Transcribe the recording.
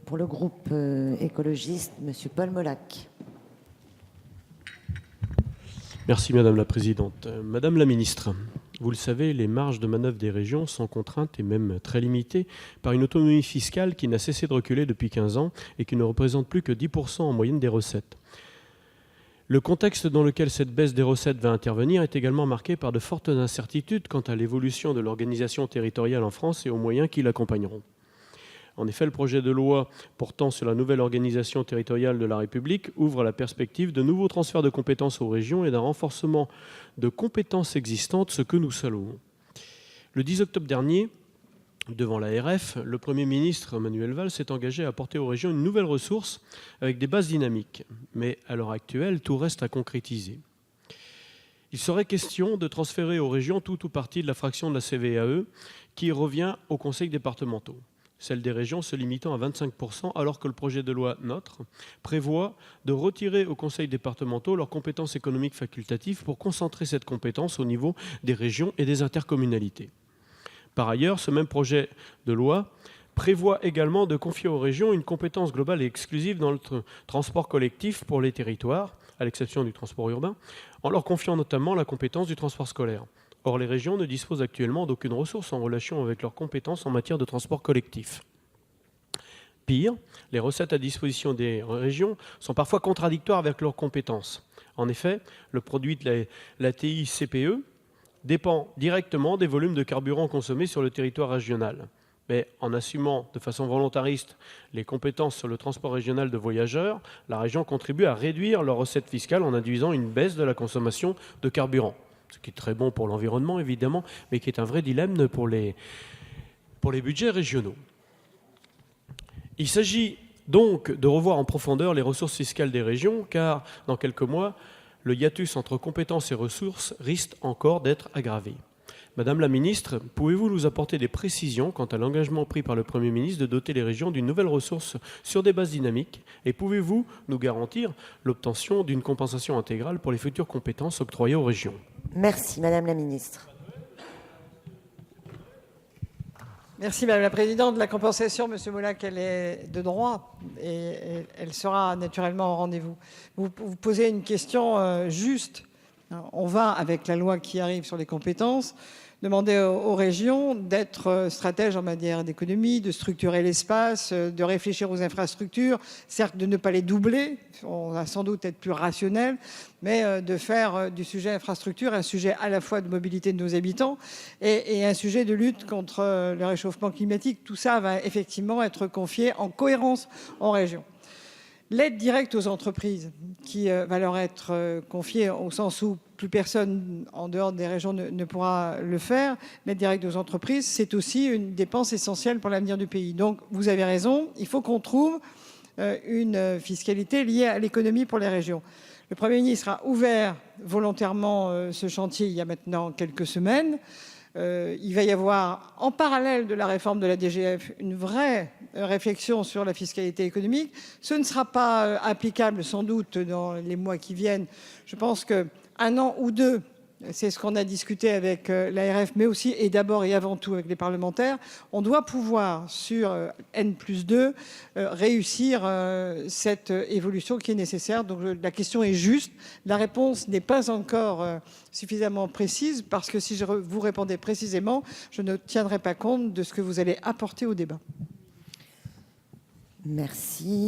Pour le groupe écologiste, M. Paul Molac. Merci Madame la Présidente. Madame la Ministre, vous le savez, les marges de manœuvre des régions sont contraintes et même très limitées par une autonomie fiscale qui n'a cessé de reculer depuis 15 ans et qui ne représente plus que 10% en moyenne des recettes. Le contexte dans lequel cette baisse des recettes va intervenir est également marqué par de fortes incertitudes quant à l'évolution de l'organisation territoriale en France et aux moyens qui l'accompagneront. En effet, le projet de loi portant sur la nouvelle organisation territoriale de la République ouvre la perspective de nouveaux transferts de compétences aux régions et d'un renforcement de compétences existantes, ce que nous saluons. Le 10 octobre dernier, devant l'ARF, le Premier ministre Manuel Valls s'est engagé à apporter aux régions une nouvelle ressource avec des bases dynamiques. Mais à l'heure actuelle, tout reste à concrétiser. Il serait question de transférer aux régions tout ou partie de la fraction de la CVAE qui revient aux conseils départementaux. Celle des régions se limitant à 25%, alors que le projet de loi NOTRe prévoit de retirer aux conseils départementaux leurs compétences économiques facultatives pour concentrer cette compétence au niveau des régions et des intercommunalités. Par ailleurs, ce même projet de loi prévoit également de confier aux régions une compétence globale et exclusive dans le transport collectif pour les territoires, à l'exception du transport urbain, en leur confiant notamment la compétence du transport scolaire. Or, les régions ne disposent actuellement d'aucune ressource en relation avec leurs compétences en matière de transport collectif. Pire, les recettes à disposition des régions sont parfois contradictoires avec leurs compétences. En effet, le produit de la TICPE dépend directement des volumes de carburant consommés sur le territoire régional. Mais en assumant de façon volontariste les compétences sur le transport régional de voyageurs, la région contribue à réduire leurs recettes fiscales en induisant une baisse de la consommation de carburant. Ce qui est très bon pour l'environnement, évidemment, mais qui est un vrai dilemme pour les budgets régionaux. Il s'agit donc de revoir en profondeur les ressources fiscales des régions, car dans quelques mois, le hiatus entre compétences et ressources risque encore d'être aggravé. Madame la Ministre, pouvez-vous nous apporter des précisions quant à l'engagement pris par le Premier ministre de doter les régions d'une nouvelle ressource sur des bases dynamiques? Et pouvez-vous nous garantir l'obtention d'une compensation intégrale pour les futures compétences octroyées aux régions? Merci, Madame la Ministre. Merci Madame la Présidente. La compensation, Monsieur Molac, elle est de droit et elle sera naturellement au rendez-vous. Vous posez une question juste. On va, avec la loi qui arrive sur les compétences, demander aux régions d'être stratèges en matière d'économie, de structurer l'espace, de réfléchir aux infrastructures, certes de ne pas les doubler, on va sans doute être plus rationnel, mais de faire du sujet infrastructure un sujet à la fois de mobilité de nos habitants et un sujet de lutte contre le réchauffement climatique. Tout ça va effectivement être confié en cohérence aux régions. L'aide directe aux entreprises qui va leur être confiée au sens où plus personne en dehors des régions ne pourra le faire, l'aide directe aux entreprises, c'est aussi une dépense essentielle pour l'avenir du pays. Donc vous avez raison, il faut qu'on trouve une fiscalité liée à l'économie pour les régions. Le Premier ministre a ouvert volontairement ce chantier il y a maintenant quelques semaines. Il va y avoir, en parallèle de la réforme de la DGF, une vraie réflexion sur la fiscalité économique. Ce ne sera pas applicable sans doute dans les mois qui viennent. Je pense qu'un an ou deux, c'est ce qu'on a discuté avec l'ARF, mais aussi et d'abord et avant tout avec les parlementaires. On doit pouvoir, sur N+2, réussir cette évolution qui est nécessaire. Donc la question est juste. La réponse n'est pas encore suffisamment précise parce que si je vous répondais précisément, je ne tiendrai pas compte de ce que vous allez apporter au débat. Merci.